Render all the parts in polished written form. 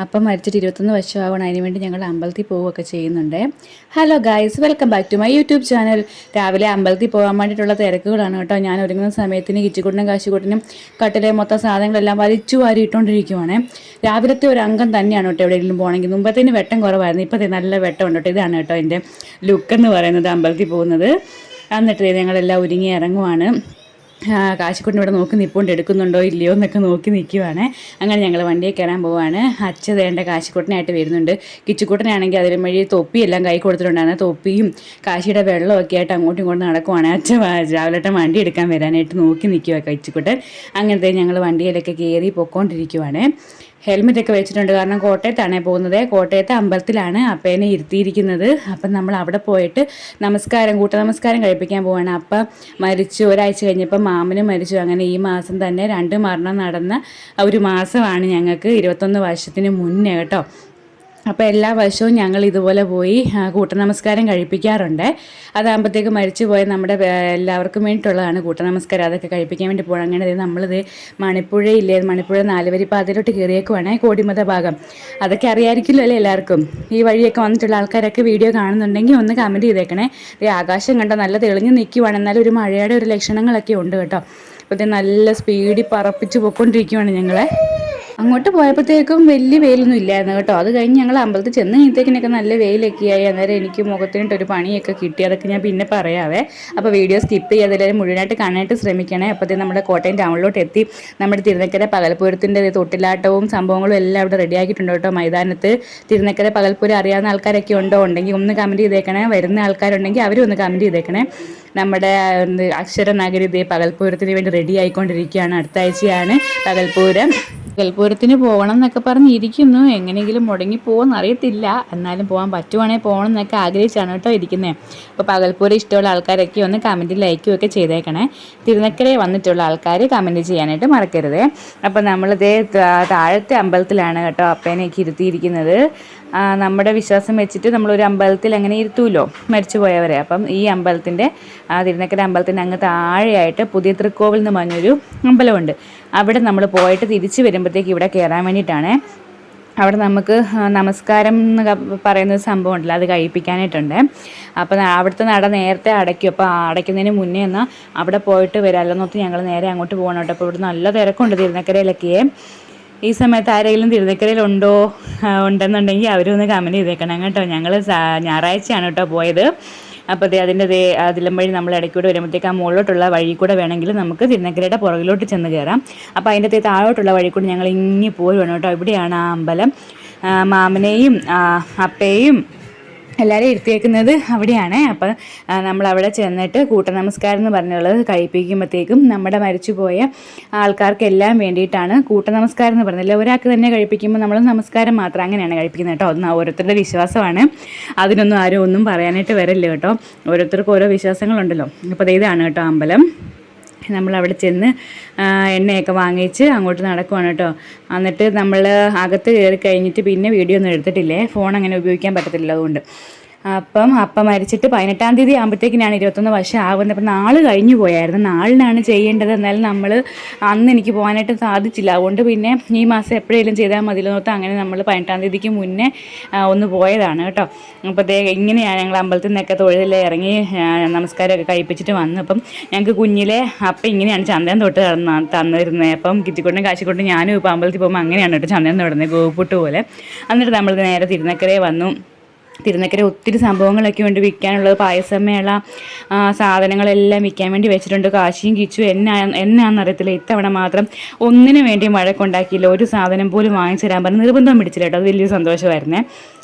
അപ്പം മരിച്ചിട്ട് 21 വർഷമാവണം. അതിന് വേണ്ടി ഞങ്ങൾ അമ്പലത്തിൽ പോവുകയൊക്കെ ചെയ്യുന്നുണ്ട്. Hello guys, welcome back to my YouTube channel. രാവിലെ അമ്പലത്തിൽ പോകാൻ വേണ്ടിയിട്ടുള്ള തിരക്കുകളാണ് കേട്ടോ. ഞാൻ ഒരുങ്ങുന്ന സമയത്തിന് കിച്ചിക്കുട്ടനും കാശിക്കുട്ടനും കട്ടിലെ മൊത്തം സാധനങ്ങളെല്ലാം വലിച്ചു വാരി ഇട്ടുകൊണ്ടിരിക്കുവാണ്. രാവിലത്തെ ഒരു അംഗം തന്നെയാണ് കേട്ടോ എവിടെയെങ്കിലും പോകണമെങ്കിൽ. മുമ്പത്തേന് വെട്ടം കുറവായിരുന്നു, ഇപ്പോഴത്തെ നല്ല വെട്ടം ഉണ്ട് കേട്ടോ. ഇതാണ് കേട്ടോ എൻ്റെ ലുക്ക് എന്ന് പറയുന്നത് അമ്പലത്തിൽ പോകുന്നത്. എന്നിട്ട് ഞങ്ങളെല്ലാം ഒരുങ്ങി ഇറങ്ങുവാണ്. കാശിക്കുട്ടൻ ഇവിടെ നോക്കി നിൽപ്പുണ്ട്, എടുക്കുന്നുണ്ടോ ഇല്ലയോ എന്നൊക്കെ നോക്കി നിൽക്കുവാണ്. അങ്ങനെ ഞങ്ങൾ വണ്ടിയിൽ കയറാൻ പോവാണ്. അച്ഛ വേണ്ട കാശിക്കുട്ടനായിട്ട് വരുന്നുണ്ട്. കിച്ചുക്കുട്ടനാണെങ്കിൽ അതിലും വഴി തൊപ്പിയെല്ലാം കൈ കൊടുത്തിട്ടുണ്ടായിരുന്നു. തൊപ്പിയും കാശിയുടെ വെള്ളമൊക്കെ ആയിട്ട് അങ്ങോട്ടും ഇങ്ങോട്ടും നടക്കുവാണ്. അച്ഛ രാവിലെ വണ്ടി എടുക്കാൻ വരാനായിട്ട് നോക്കി നിൽക്കുക കിച്ചുക്കുട്ടൻ. അങ്ങനത്തെ ഞങ്ങൾ വണ്ടിയിലൊക്കെ കയറി പൊക്കോണ്ടിരിക്കുവാണ്. ഹെൽമെറ്റൊക്കെ വെച്ചിട്ടുണ്ട്, കാരണം കോട്ടയത്താണ് പോകുന്നത്. കോട്ടയത്തെ അമ്പലത്തിലാണ് അപ്പേനെ ഇരുത്തിയിരിക്കുന്നത്. അപ്പം നമ്മൾ അവിടെ പോയിട്ട് കൂട്ട നമസ്കാരം കഴിപ്പിക്കാൻ പോവാണ്. അപ്പം മരിച്ചു, ഒരാഴ്ച കഴിഞ്ഞപ്പോൾ മാമനും മരിച്ചു. അങ്ങനെ ഈ മാസം തന്നെ 2 മരണം നടന്ന ഒരു മാസമാണ് ഞങ്ങൾക്ക് 21 വർഷത്തിന് മുന്നേ കേട്ടോ. അപ്പോൾ എല്ലാ വർഷവും ഞങ്ങൾ ഇതുപോലെ പോയി കൂട്ടനമസ്കാരം കഴിപ്പിക്കാറുണ്ട്. അതാകുമ്പോഴത്തേക്ക് മരിച്ചു പോയ നമ്മുടെ എല്ലാവർക്കും വേണ്ടിയിട്ടുള്ളതാണ് കൂട്ടനമസ്കാരം. അതൊക്കെ കഴിപ്പിക്കാൻ വേണ്ടി പോകണം. അങ്ങനെ നമ്മളിത് മണിപ്പുഴയില്ലേ, മണിപ്പുഴ 4 വരി പാതയിലോട്ട് കയറിയേക്കുവാണ്, കോടിമത ഭാഗം. അതൊക്കെ അറിയാമായിരിക്കില്ലോ അല്ലേ എല്ലാവർക്കും. ഈ വഴിയൊക്കെ വന്നിട്ടുള്ള ആൾക്കാരൊക്കെ വീഡിയോ കാണുന്നുണ്ടെങ്കിൽ ഒന്ന് കമൻറ്റ് ചെയ്തേക്കണേ. ഈ ആകാശം കണ്ടോ നല്ല തെളിഞ്ഞ് നിൽക്കുവാണ്, എന്നാലും ഒരു മഴയുടെ ഒരു ലക്ഷണങ്ങളൊക്കെ ഉണ്ട് കേട്ടോ. അപ്പോൾ നല്ല സ്പീഡിൽ പറപ്പിച്ച് പോയിക്കൊണ്ടിരിക്കുവാണ് ഞങ്ങളെ. അങ്ങോട്ട് പോയപ്പോഴത്തേക്കും വലിയ വെയിലൊന്നും ഇല്ലായിരുന്നു കേട്ടോ. അത് കഴിഞ്ഞ് ഞങ്ങൾ അമ്പലത്തിൽ ചെന്ന് കഴിഞ്ഞത്തേക്കിനൊക്കെ നല്ല വെയിലൊക്കെയായി. അന്നേരം എനിക്ക് മുഖത്തിനിട്ടൊരു പണിയൊക്കെ കിട്ടി. അതൊക്കെ ഞാൻ പിന്നെ പറയാവേ. അപ്പോൾ വീഡിയോ സ്കിപ്പ് ചെയ്യാതെ എല്ലാവരും മുഴുവനായിട്ട് കാണാനായിട്ട് ശ്രമിക്കണേ. അപ്പോഴത്തേക്കും നമ്മുടെ കോട്ടയം ടൗണിലോട്ട് എത്തി. നമ്മുടെ തിരുനക്കര പകൽപ്പൂരത്തിൻ്റെ തൊട്ടിലാട്ടവും സംഭവങ്ങളും എല്ലാം ഇവിടെ റെഡിയാക്കിയിട്ടുണ്ട് കേട്ടോ. മൈതാനത്ത് തിരുനക്കര പകൽപ്പൂരം അറിയാവുന്ന ആൾക്കാരൊക്കെ ഉണ്ടെങ്കിൽ ഒന്ന് കമൻറ്റ് ചെയ്തേക്കണേ. വരുന്ന ആൾക്കാരുണ്ടെങ്കിൽ അവരും ഒന്ന് കമൻറ്റ് ചെയ്തേക്കണേ. നമ്മുടെ അക്ഷരനഗരി പകൽപ്പൂരത്തിന് വേണ്ടി റെഡി ആയിക്കൊണ്ടിരിക്കുകയാണ്. അടുത്ത ആഴ്ചയാണ് പകൽപ്പൂരം. പകൽപ്പൂരത്തിന് പോകണം എന്നൊക്കെ പറഞ്ഞിരിക്കുന്നു. എങ്ങനെയെങ്കിലും മുടങ്ങിപ്പോകുമെന്ന് അറിയത്തില്ല, എന്നാലും പോകാൻ പറ്റുവാണെങ്കിൽ പോകണം എന്നൊക്കെ ആഗ്രഹിച്ചാണ് കേട്ടോ ഇരിക്കുന്നത്. അപ്പോൾ പകൽപ്പൂരം ഇഷ്ടമുള്ള ആൾക്കാരൊക്കെ ഒന്ന് കമൻറ്റ് ലൈക്കും ഒക്കെ ചെയ്തേക്കണേ. തിരുനക്കരെ വന്നിട്ടുള്ള ആൾക്കാർ കമൻറ്റ് ചെയ്യാനായിട്ട് മറക്കരുത്. അപ്പോൾ നമ്മളിതേ താഴത്തെ അമ്പലത്തിലാണ് കേട്ടോ അപ്പേനെയൊക്കെ ഇരുത്തിയിരിക്കുന്നത്. നമ്മുടെ വിശ്വാസം വെച്ചിട്ട് നമ്മളൊരു അമ്പലത്തിൽ അങ്ങനെ ഇരുത്തുമല്ലോ മരിച്ചു പോയവരെ. അപ്പം ഈ അമ്പലത്തിൻ്റെ തിരുനക്കര അമ്പലത്തിൻ്റെ അങ്ങ് താഴെയായിട്ട് പുതിയ തൃക്കോവിൽ എന്ന് പറഞ്ഞൊരു അമ്പലമുണ്ട്. അവിടെ നമ്മൾ പോയിട്ട് തിരിച്ച് വരുമ്പോഴത്തേക്ക് ഇവിടെ കയറാൻ വേണ്ടിയിട്ടാണ്. അവിടെ നമുക്ക് നമസ്കാരം എന്ന് പറയുന്ന സംഭവം ഉണ്ടല്ലോ, അത് കഴിപ്പിക്കാനായിട്ടുണ്ട്. അപ്പോൾ അവിടുത്തെ നട നേരത്തെ അടയ്ക്കും. അപ്പോൾ അടയ്ക്കുന്നതിന് മുന്നേ എന്നാൽ അവിടെ പോയിട്ട് വരാമല്ലോ എന്നോർത്ത് ഞങ്ങൾ നേരെ അങ്ങോട്ട് പോകണം കേട്ടോ. അപ്പോൾ ഇവിടെ നല്ല തിരക്കുണ്ട് തിരുനക്കരയിലൊക്കെ. ഈ സമയത്ത് ആരെങ്കിലും ഉണ്ടെന്നുണ്ടെങ്കിൽ അവരൊന്ന് കമൻറ്റ് ചെയ്തേക്കണം കേട്ടോ. ഞങ്ങൾ ഞായറാഴ്ചയാണ് കേട്ടോ പോയത്. അപ്പോൾ അതിൻ്റെ അതിലും വഴി നമ്മൾ ഇടയ്ക്കൂടെ വരുമ്പോഴത്തേക്ക് ആ മുകളിലോട്ടുള്ള വഴി കൂടെ വേണമെങ്കിൽ നമുക്ക് തിരുനക്കരയുടെ പുറകിലോട്ട് ചെന്ന് കയറാം. അപ്പോൾ അതിൻ്റെ താഴോട്ടുള്ള വഴി കൂടെ ഞങ്ങൾ ഇങ്ങി പോയി വേണം കേട്ടോ. ഇവിടെയാണ് ആ അമ്പലം. മാമനെയും അപ്പയും എല്ലാവരും ഇരുത്തിയേക്കുന്നത് അവിടെയാണ്. അപ്പം നമ്മളവിടെ ചെന്നിട്ട് കൂട്ടനമസ്കാരം എന്ന് പറഞ്ഞുള്ളത് കഴിപ്പിക്കുമ്പോഴത്തേക്കും നമ്മുടെ മരിച്ചുപോയ ആൾക്കാർക്കെല്ലാം വേണ്ടിയിട്ടാണ് കൂട്ടനമസ്കാരം എന്ന് പറഞ്ഞത്. ഒരാൾക്ക് തന്നെ കഴിപ്പിക്കുമ്പോൾ നമ്മൾ നമസ്കാരം മാത്രം അങ്ങനെയാണ് കഴിപ്പിക്കുന്നത് കേട്ടോ. ഒന്ന് ഓരോരുത്തരുടെ വിശ്വാസമാണ്, അതിനൊന്നും ആരും ഒന്നും പറയാനായിട്ട് വരല്ല കേട്ടോ. ഓരോരുത്തർക്കും ഓരോ വിശ്വാസങ്ങളുണ്ടല്ലോ. അപ്പോൾ ഇതാണ് കേട്ടോ അമ്പലം. നമ്മളവിടെ ചെന്ന് എണ്ണയൊക്കെ വാങ്ങിച്ച് അങ്ങോട്ട് നടക്കുവാണ് കേട്ടോ. എന്നിട്ട് നമ്മൾ അകത്ത് കയറി കഴിഞ്ഞിട്ട് പിന്നെ വീഡിയോ ഒന്നും എടുത്തിട്ടില്ലേ, ഫോൺ അങ്ങനെ ഉപയോഗിക്കാൻ പറ്റത്തില്ല അതുകൊണ്ട്. അപ്പം മരിച്ചിട്ട് 18-ാം തീയതി ആകുമ്പോഴത്തേക്കിനാണ് 21 വർഷം ആകുന്നത്. അപ്പം നാള് കഴിഞ്ഞു പോയായിരുന്നു. നാളിനാണ് ചെയ്യേണ്ടത്, എന്നാലും നമ്മൾ അന്ന് എനിക്ക് പോകാനായിട്ട് സാധിച്ചില്ല. അതുകൊണ്ട് പിന്നെ ഈ മാസം എപ്പോഴെങ്കിലും ചെയ്താൽ മതിയെന്ന് ഓർത്ത് അങ്ങനെ നമ്മൾ 18-ാം തീയതിക്ക് മുന്നേ ഒന്ന് പോയതാണ് കേട്ടോ. അപ്പോൾ ഇങ്ങനെയാണ് ഞങ്ങൾ അമ്പലത്തിൽ നിന്നൊക്കെ തൊഴുതെല്ലാം ഇറങ്ങി നമസ്കാരമൊക്കെ കഴിപ്പിച്ചിട്ട് വന്നു. അപ്പം ഞങ്ങൾക്ക് കുഞ്ഞിലെ അപ്പം ഇങ്ങനെയാണ് ചന്ദനം തൊട്ട് തന്നിരുന്നത്. അപ്പം കിറ്റിക്കൊണ്ടും കാശിക്കൊണ്ടും ഞാനും ഇപ്പോൾ അമ്പലത്തിൽ പോകുമ്പോൾ അങ്ങനെയാണ് കേട്ടോ ചന്ദനം തൊടുന്നത്, ഗോപുട്ട് പോലെ. എന്നിട്ട് നമ്മൾ നേരെ തിരുനക്കരയെ വന്നു. തിരുനക്കര ഒത്തിരി സംഭവങ്ങളൊക്കെ ഉണ്ട് വിൽക്കാനുള്ളത്. പായസമേള സാധനങ്ങളെല്ലാം വിൽക്കാൻ വേണ്ടി വെച്ചിട്ടുണ്ട്. കാശിയും കിച്ചു എന്നാണെന്നറിയത്തില്ല, ഇത്തവണ മാത്രം ഒന്നിനു വേണ്ടി വഴക്കുണ്ടാക്കിയില്ല. ഒരു സാധനം പോലും വാങ്ങിച്ചു തരാൻ പറഞ്ഞ് നിർബന്ധം പിടിച്ചില്ല കേട്ടോ. അത് വലിയൊരു സന്തോഷമായിരുന്നേ.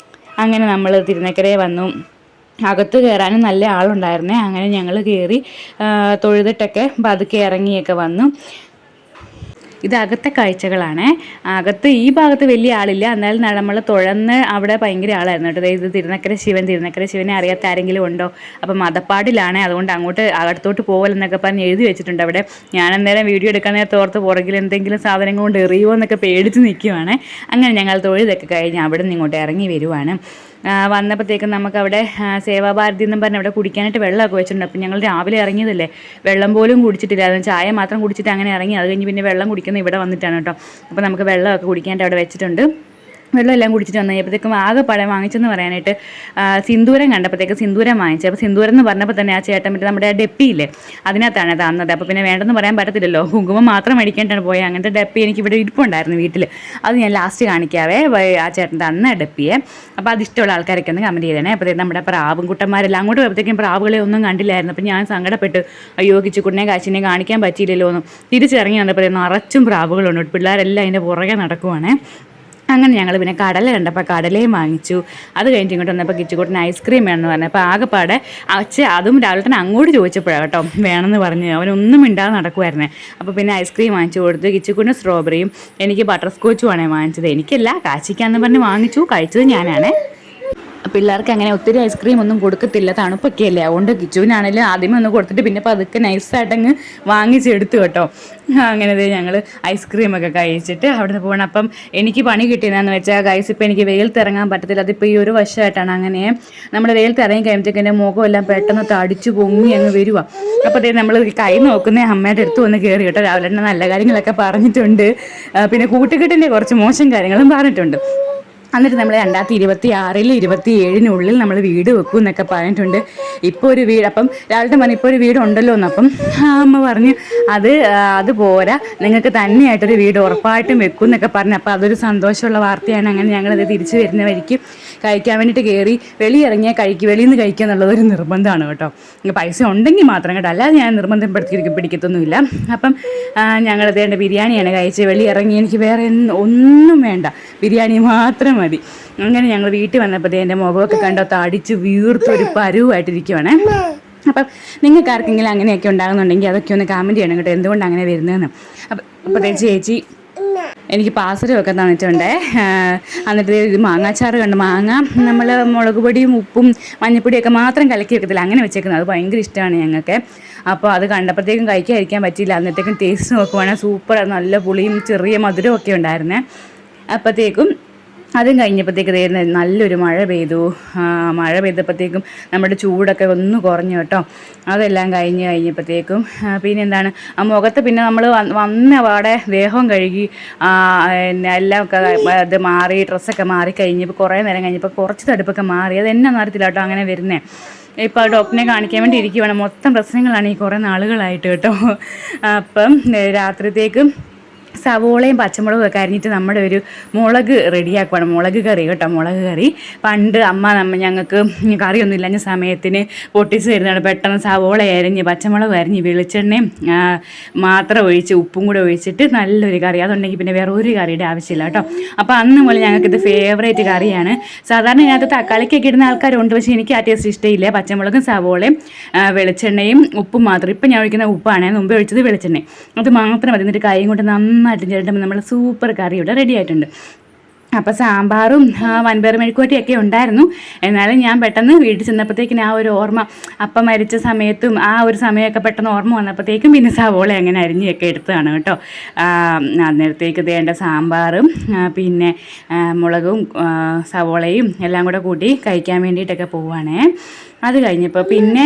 അങ്ങനെ നമ്മൾ തിരുനക്കരയെ വന്നു. അകത്ത് കയറാനും നല്ല ആളുണ്ടായിരുന്നേ. അങ്ങനെ ഞങ്ങൾ കയറി തൊഴുതിട്ടൊക്കെ പതുക്കെ ഇറങ്ങിയൊക്കെ വന്നു. ഇത് അകത്തെ കാഴ്ചകളാണ്. അകത്ത് ഈ ഭാഗത്ത് വലിയ ആളില്ല, എന്നാലും നമ്മൾ തുഴന്ന് അവിടെ ഭയങ്കര ആളായിരുന്നു കേട്ടോ. ഇത് തിരുനക്കര ശിവനെ അറിയാത്ത ആരെങ്കിലും ഉണ്ടോ? അപ്പം മതപ്പാടിലാണ്, അതുകൊണ്ട് അങ്ങോട്ട് അടുത്തോട്ട് പോകലെന്നൊക്കെ പറഞ്ഞ് എഴുതി വെച്ചിട്ടുണ്ട് അവിടെ. ഞാൻ അന്നേരം വീഡിയോ എടുക്കാൻ നേരത്തെ ഓർത്ത് പുറകിൽ എന്തെങ്കിലും സാധനം കൊണ്ട് എറിയുമോ എന്നൊക്കെ പേടിച്ച് നിൽക്കുവാണ്. അങ്ങനെ ഞങ്ങൾ തൊഴുതൊക്കെ കഴിഞ്ഞ് അവിടെ നിന്ന് ഇങ്ങോട്ട് ഇറങ്ങി വരുവാണ്. വന്നപ്പോഴത്തേക്കും നമുക്കവിടെ സേവാഭാരതി എന്നും പറഞ്ഞ് അവിടെ കുടിക്കാനായിട്ട് വെള്ളമൊക്കെ വെച്ചിട്ടുണ്ട്. അപ്പം ഞങ്ങൾ രാവിലെ ഇറങ്ങിയതല്ലേ, വെള്ളം പോലും കുടിച്ചിട്ടില്ല. അത് ചായ മാത്രം കുടിച്ചിട്ട് അങ്ങനെ ഇറങ്ങി. അത് കഴിഞ്ഞ് പിന്നെ വെള്ളം കുടിക്കുന്നത് ഇവിടെ വന്നിട്ടാണ് കേട്ടോ. അപ്പോൾ നമുക്ക് വെള്ളമൊക്കെ കുടിക്കാനായിട്ട് അവിടെ വെച്ചിട്ടുണ്ട്. വെള്ളമെല്ലാം കുടിച്ചിട്ട് വന്നു കഴിഞ്ഞപ്പോഴത്തേക്കും ആകെ പഴം വാങ്ങിച്ചെന്ന് പറയാനായിട്ട് സിന്ദൂരം കണ്ടപ്പോഴത്തേക്ക് സിന്ദൂരം വാങ്ങിച്ചു. അപ്പോൾ സിന്ദൂരം എന്ന് പറഞ്ഞപ്പോൾ തന്നെ ആ ചേട്ടൻ പറ്റി നമ്മുടെ ഡെപ്പിയില്ലേ അതിനകത്താണ് തന്നത്. അപ്പോൾ പിന്നെ വേണ്ടെന്ന് പറയാൻ പറ്റത്തില്ലല്ലോ, കുങ്കുമം മാത്രം മേടിക്കേണ്ടാണ് പോയത്. അങ്ങനത്തെ ഡെപ്പി എനിക്ക് ഇവിടെ ഇരിപ്പുണ്ടായിരുന്നു വീട്ടിൽ, അത് ഞാൻ ലാസ്റ്റ് കാണിക്കാവേ. ആ ചേട്ടൻ തന്ന ഡെപ്പിയെ. അപ്പോൾ അത് ഇഷ്ടമുള്ള ആൾക്കാരൊക്കെ ഒന്ന് കമൻറ്റ് ചെയ്തേനെ. അപ്പോഴത്തേക്കും നമ്മുടെ പ്രാവും കുട്ടന്മാരെല്ലാം അങ്ങോട്ട് പോയപ്പോഴത്തേക്കും പ്രാവുകളെ ഒന്നും കണ്ടില്ലായിരുന്നു. അപ്പോൾ ഞാൻ സങ്കടപ്പെട്ട് അയ്യോ കിച്ചുകുട്ടിനെ കാശിനെ കാണിക്കാൻ പറ്റിയില്ലല്ലോ എന്ന് തിരിച്ചിറങ്ങി വന്നപ്പോഴത്തേക്കും നിറച്ചും പ്രാവുകളുണ്ട്. പിള്ളേരെല്ലാം അതിൻ്റെ പുറകെ നടക്കുവാണേ. അങ്ങനെ ഞങ്ങൾ പിന്നെ കടല കണ്ടപ്പോൾ കടലയും വാങ്ങിച്ചു. അത് കഴിഞ്ഞിട്ട് ഇങ്ങോട്ട് വന്നപ്പോൾ കിച്ചുകൂട്ടിന് ഐസ്ക്രീം വേണമെന്ന് പറഞ്ഞു. അപ്പോൾ ആകെപ്പാടെ അതും രാവിലെ തന്നെ അങ്ങോട്ട് ചോദിച്ചപ്പോഴാണ് കേട്ടോ വേണമെന്ന് പറഞ്ഞ്, അവനൊന്നും മിണ്ടാതെ നടക്കുമായിരുന്നേ. അപ്പോൾ പിന്നെ ഐസ്ക്രീം വാങ്ങിച്ചു കൊടുത്തു. കിച്ചുകൂട്ടിന് സ്ട്രോബെറിയും എനിക്ക് ബട്ടർ സ്കോച്ചുമാണ് വാങ്ങിച്ചത്. എനിക്കല്ല, കാച്ചിക്കാന്ന് പറഞ്ഞ് വാങ്ങിച്ചു. കഴിച്ചത് ഞാനാണേ. പിള്ളേർക്ക് അങ്ങനെ ഒത്തിരി ഐസ്ക്രീം ഒന്നും കൊടുക്കത്തില്ല, തണുപ്പൊക്കെ അല്ലേ. അതുകൊണ്ട് കിച്ചുവിനാണെങ്കിലും ആദ്യമേ ഒന്ന് കൊടുത്തിട്ട് പിന്നെ പതുക്കെ നൈസായിട്ടങ്ങ് വാങ്ങിച്ചെടുത്തു കേട്ടോ. അങ്ങനെ ഞങ്ങൾ ഐസ്ക്രീമൊക്കെ കഴിച്ചിട്ട് അവിടെ നിന്ന് പോകണം. അപ്പം എനിക്ക് പണി കിട്ടിയതെന്ന് വെച്ചാൽ ഗൈസ്, ഇപ്പോൾ എനിക്ക് വെയിലത്ത് ഇറങ്ങാൻ പറ്റത്തില്ല. അതിപ്പോൾ ഈ ഒരു വർഷമായിട്ടാണ് അങ്ങനെ. നമ്മൾ വെയിലത്ത് ഇറങ്ങി കഴിയുമ്പോഴത്തേക്ക് എൻ്റെ മുഖമെല്ലാം പെട്ടെന്ന് തടിച്ചു പൊങ്ങി അങ്ങ് വരുക. അപ്പോൾ നമ്മൾ കൈ നോക്കുന്ന അമ്മയുടെ അടുത്ത് വന്ന് കയറി കേട്ടോ. രാവിലെ തന്നെ നല്ല കാര്യങ്ങളൊക്കെ പറഞ്ഞിട്ടുണ്ട്, പിന്നെ കൂട്ടുകെട്ടിൻ്റെ കുറച്ച് മോശം കാര്യങ്ങളും പറഞ്ഞിട്ടുണ്ട്. എന്നിട്ട് നമ്മൾ 2026 27 നമ്മൾ വീട് വെക്കും എന്നൊക്കെ പറഞ്ഞിട്ടുണ്ട്. ഇപ്പോൾ ഒരു വീട്, അപ്പം രാവിലെ പറഞ്ഞു ഇപ്പോൾ ഒരു വീടുണ്ടല്ലോ എന്ന്. അപ്പം അമ്മ പറഞ്ഞു അത് പോരാ, നിങ്ങൾക്ക് തന്നെയായിട്ടൊരു വീട് ഉറപ്പായിട്ടും വെക്കും എന്നൊക്കെ പറഞ്ഞു. അപ്പോൾ അതൊരു സന്തോഷമുള്ള വാർത്തയാണ്. അങ്ങനെ ഞങ്ങളത് തിരിച്ചു വരുന്ന വഴിക്ക് കഴിക്കാൻ വേണ്ടിയിട്ട് കയറി. വെളിയിൽ നിന്ന് കഴിക്കുക എന്നുള്ളത് ഒരു നിർബന്ധമാണ് കേട്ടോ. പൈസ ഉണ്ടെങ്കിൽ മാത്രം കേട്ടോ, അല്ലാതെ ഞാൻ നിർബന്ധം പിടിക്കത്തൊന്നുമില്ല. അപ്പം ഞങ്ങളത് വേണ്ട ബിരിയാണിയാണ് കഴിച്ച് വെളി ഇറങ്ങി. എനിക്ക് വേറെ ഒന്നും വേണ്ട, ബിരിയാണി മാത്രം മതി. അങ്ങനെ ഞങ്ങൾ വീട്ടിൽ വന്നപ്പോഴത്തേ എൻ്റെ മുഖമൊക്കെ കണ്ടോ തടിച്ച് വീർത്തൊരു പരുവായിട്ടിരിക്കുവാണേ. അപ്പം നിങ്ങൾക്ക് ആർക്കെങ്കിലും അങ്ങനെയൊക്കെ ഉണ്ടാകുന്നുണ്ടെങ്കിൽ അതൊക്കെ ഒന്ന് കമൻറ്റ് ചെയ്യണം കേട്ടോ, എന്തുകൊണ്ട് അങ്ങനെ വരുന്നതെന്ന്. അപ്പോൾ ചേച്ചി എനിക്ക് പാസരമൊക്കെ തന്നിട്ടുണ്ടേ. എന്നിട്ട് ഇത് മാങ്ങാച്ചാറ് കണ്ട്, മാങ്ങ നമ്മൾ മുളക് പൊടിയും ഉപ്പും മഞ്ഞൾപ്പൊടിയൊക്കെ മാത്രം കലക്കി വെക്കത്തില്ല, അങ്ങനെ വെച്ചേക്കുന്നത്. അത് ഭയങ്കര ഇഷ്ടമാണ് ഞങ്ങൾക്ക്. അപ്പോൾ അത് കണ്ടപ്പോഴത്തേക്കും കഴിക്കാൻ പറ്റിയില്ല. അന്നത്തേക്കും ടേസ്റ്റ് നോക്കുവാണെങ്കിൽ സൂപ്പർ, നല്ല പുളിയും ചെറിയ മധുരമൊക്കെ ഉണ്ടായിരുന്നേ. അപ്പോഴത്തേക്കും അതും കഴിഞ്ഞപ്പോഴത്തേക്ക് നല്ലൊരു മഴ പെയ്തപ്പോഴത്തേക്കും നമ്മുടെ ചൂടൊക്കെ ഒന്ന് കുറഞ്ഞു കേട്ടോ. അതെല്ലാം കഴിഞ്ഞപ്പോഴത്തേക്കും പിന്നെ എന്താണ് ആ മുഖത്ത് പിന്നെ നമ്മൾ വന്ന പാടെ ദേഹം കഴുകി എല്ലാം ഇത് മാറി, ഡ്രസ്സൊക്കെ മാറി കഴിഞ്ഞപ്പോൾ കുറേ നേരം കഴിഞ്ഞപ്പോൾ കുറച്ച് തടുപ്പൊക്കെ മാറി. അത് എന്നാ അറിയത്തില്ല കേട്ടോ അങ്ങനെ വരുന്നേ. ഇപ്പോൾ ഡോക്ടറിനെ കാണിക്കാൻ വേണ്ടി ഇരിക്കുവാണ്. മൊത്തം പ്രശ്നങ്ങളാണ് ഈ കുറേ നാളുകളായിട്ട് കേട്ടോ. അപ്പം രാത്രിത്തേക്കും സവോളയും പച്ചമുളകും ഒക്കെ അരിഞ്ഞിട്ട് നമ്മുടെ ഒരു മുളക് റെഡിയാക്കുവാണ്. മുളക് കറി കേട്ടോ, മുളക് കറി. പണ്ട് അമ്മ ഞങ്ങൾക്ക് കറിയൊന്നും ഇല്ലാഞ്ഞ സമയത്തിന് പൊട്ടിച്ച് തരുന്നതാണ്. പെട്ടെന്ന് സവോള അരിഞ്ഞ് പച്ചമുളക് അരിഞ്ഞ് വെളിച്ചെണ്ണയും മാത്രം ഒഴിച്ച് ഉപ്പും കൂടെ ഒഴിച്ചിട്ട് നല്ലൊരു കറി. അതുണ്ടെങ്കിൽ പിന്നെ വേറെ ഒരു കറിയുടെ ആവശ്യമില്ല കേട്ടോ. അപ്പോൾ അന്ന് മുതൽ ഞങ്ങൾക്കിത് ഫേവറേറ്റ് കറിയാണ്. സാധാരണ ഇതിനകത്ത് തക്കാളിക്കൊക്കെ ഇടുന്ന ആൾക്കാരുണ്ട്, പക്ഷേ എനിക്ക് ആ ടേസ്റ്റ് ഇഷ്ടമില്ല. പച്ചമുളകും സവോളയും വെളിച്ചെണ്ണയും ഉപ്പും മാത്രം. ഇപ്പം ഞാൻ ഒഴിക്കുന്ന ഉപ്പാണ്, മുമ്പേ ഒഴിച്ചത് വെളിച്ചെണ്ണ. അത് മാത്രം മതി. എന്നിട്ട് കൈ കൊണ്ട് നന്നായിട്ട് ചേർത്തുമ്പോൾ നമ്മൾ സൂപ്പർ കറി ഇവിടെ റെഡി ആയിട്ടുണ്ട്. അപ്പോൾ സാമ്പാറും വൻപയർ മെഴുക്കുവരട്ടിയൊക്കെ ഉണ്ടായിരുന്നു. എന്നാലും ഞാൻ പെട്ടെന്ന് വീട്ടിൽ ചെന്നപ്പോഴത്തേക്കിന് ആ ഒരു ഓർമ്മ, അപ്പം മരിച്ച സമയത്തും ആ ഒരു സമയമൊക്കെ പെട്ടെന്ന് ഓർമ്മ വന്നപ്പോഴത്തേക്കും പിന്നെ സവോള അങ്ങനെ അരിഞ്ഞൊക്കെ എടുത്തതാണ് കേട്ടോ. അന്നേരത്തേക്ക് വേണ്ട സാമ്പാറും പിന്നെ മുളകും സവോളയും എല്ലാം കൂടെ കൂട്ടി കഴിക്കാൻ വേണ്ടിയിട്ടൊക്കെ പോവുകയാണേ. അത് കഴിഞ്ഞപ്പോൾ പിന്നെ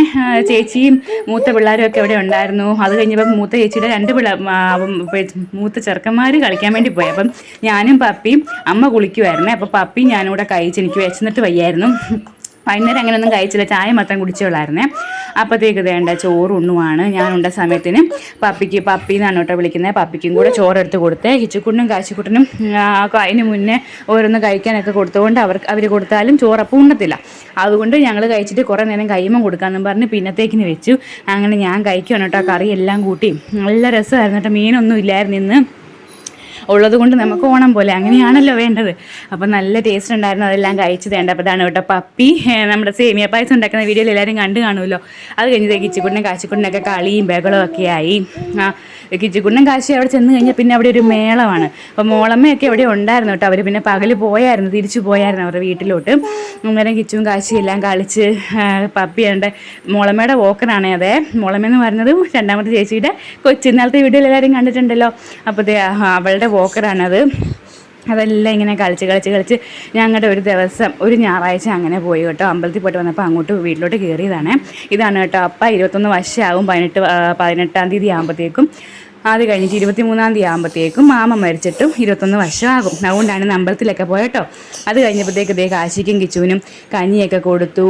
ചേച്ചിയും മൂത്ത പിള്ളേരും ഒക്കെ ഇവിടെ ഉണ്ടായിരുന്നു. അത് കഴിഞ്ഞപ്പോൾ മൂത്ത ചേച്ചിയുടെ 2 മൂത്ത ചെറുക്കന്മാർ കളിക്കാൻ വേണ്ടി പോയി. അപ്പം ഞാനും പപ്പിയും അമ്മ കുളിക്കുമായിരുന്നേ. അപ്പോൾ പപ്പിയും ഞാനും കൂടെ കഴിച്ച്, എനിക്ക് വിശന്നിട്ട് വയ്യായിരുന്നു. വൈകുന്നേരം അങ്ങനെയൊന്നും കഴിച്ചില്ല, ചായ മാത്രം കുടിച്ചോളായിരുന്നേ. അപ്പോഴത്തേക്ക് വേണ്ട ചോറ് ഉണ്ണുവാണ്. ഞാനുണ്ട സമയത്തിന് പപ്പി എന്നാണ് കേട്ടോ വിളിക്കുന്നത്. പപ്പിക്കും കൂടെ ചോറെടുത്ത് കൊടുത്തേ. കിച്ചുക്കുട്ടനും കാശിക്കുട്ടനും അതിന് മുന്നേ ഓരോന്ന് കഴിക്കാനൊക്കെ കൊടുത്തുകൊണ്ട് അവർ കൊടുത്താലും ചോറപ്പം ഉണ്ണത്തില്ല. അതുകൊണ്ട് ഞങ്ങൾ കഴിച്ചിട്ട് കുറേ നേരം കൈമം കൊടുക്കാമെന്നും പറഞ്ഞ് പിന്നത്തേക്കിന് വെച്ചു. അങ്ങനെ ഞാൻ കഴിക്കുകയാണ് കേട്ടോ. കറി എല്ലാം കൂട്ടി നല്ല രസമായിരുന്നു കേട്ടോ. മീനൊന്നും ഇല്ലായിരുന്നു ഇന്ന്. ഉള്ളത് കൊണ്ട് നമുക്ക് ഓണം പോലെ അങ്ങനെയാണല്ലോ വേണ്ടത്. അപ്പം നല്ല ടേസ്റ്റ് ഉണ്ടായിരുന്നു. അതെല്ലാം കഴിച്ച് വേണ്ടപ്പോഴാണ് കേട്ടോ പപ്പി നമ്മുടെ സേമിയ പായസം ഉണ്ടാക്കുന്ന വീഡിയോയിൽ എല്ലാവരും കണ്ടു കാണുമല്ലോ. അത് കഴിഞ്ഞ് കിച്ചുകുണ്ണനും കാശിക്കുണ്ണനൊക്കെ കളിയും ബഹളവും ഒക്കെ ആയി. കിച്ചുകുണ്ണൻ കാശി അവിടെ ചെന്ന് കഴിഞ്ഞാൽ പിന്നെ അവിടെ ഒരു മേളമാണ്. അപ്പോൾ മോളമ്മയൊക്കെ അവിടെ ഉണ്ടായിരുന്നു കേട്ടോ. അവർ പിന്നെ പകൽ തിരിച്ചു പോയായിരുന്നു അവരുടെ വീട്ടിലോട്ട്. അന്നേരം കിച്ചും കാശിയും എല്ലാം കളിച്ച് പപ്പിയുണ്ട്. മോളമ്മയുടെ വോക്കറാണേ. അതെ, മോളമ്മയെന്ന് പറഞ്ഞത് രണ്ടാമത്തെ ചേച്ചിയുടെ ഇന്നലത്തെ വീഡിയോയിൽ എല്ലാവരും കണ്ടിട്ടുണ്ടല്ലോ. അപ്പോൾ അവളുടെ വോക്കറാണത്. അതെല്ലാം ഇങ്ങനെ കളിച്ച് ഞങ്ങളുടെ ഒരു ദിവസം ഒരു ഞായറാഴ്ച അങ്ങനെ പോയി കേട്ടോ. അമ്പലത്തിൽ പോയിട്ട് വന്നപ്പോൾ അങ്ങോട്ട് വീട്ടിലോട്ട് കയറിയതാണ്. ഇതാണ് കേട്ടോ അപ്പ. 21 വർഷമാകും 18-ാം തീയതി ആകുമ്പോഴത്തേക്കും. അത് കഴിഞ്ഞിട്ട് 23-ാം തീയതി ആകുമ്പോഴത്തേക്കും മാമ മരിച്ചിട്ടും 21 വർഷമാകും. അതുകൊണ്ടാണ് ഇന്ന് അമ്പലത്തിലൊക്കെ പോയട്ടോ. അത് കഴിഞ്ഞപ്പോഴത്തേക്ക് കാശിക്കും കിച്ചുവിനും കഞ്ഞിയൊക്കെ കൊടുത്തു.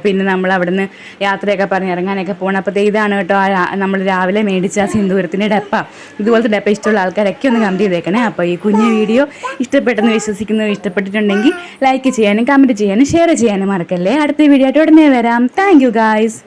പിന്നെ നമ്മൾ അവിടുന്ന് യാത്രയൊക്കെ പറഞ്ഞ് ഇറങ്ങാനൊക്കെ പോകണം. അപ്പോഴത്തേക്ക് ഇതാണ് കേട്ടോ നമ്മൾ രാവിലെ മേടിച്ച സിന്ദൂരത്തിൻ്റെ ഡപ്പ. ഇതുപോലത്തെ ഡപ്പ ഇഷ്ടമുള്ള ആൾക്കാരൊക്കെ ഒന്ന് കമൻറ്റ് ചെയ്തേക്കണേ. അപ്പോൾ ഈ കുഞ്ഞു വീഡിയോ ഇഷ്ടപ്പെട്ടെന്ന് വിശ്വസിക്കുന്നത്, ഇഷ്ടപ്പെട്ടിട്ടുണ്ടെങ്കിൽ ലൈക്ക് ചെയ്യാനും കമൻറ്റ് ചെയ്യാനും ഷെയർ ചെയ്യാനും മറക്കല്ലേ. അടുത്ത വീഡിയോ ആയിട്ട് ഉടനെ വരാം. Thank you guys.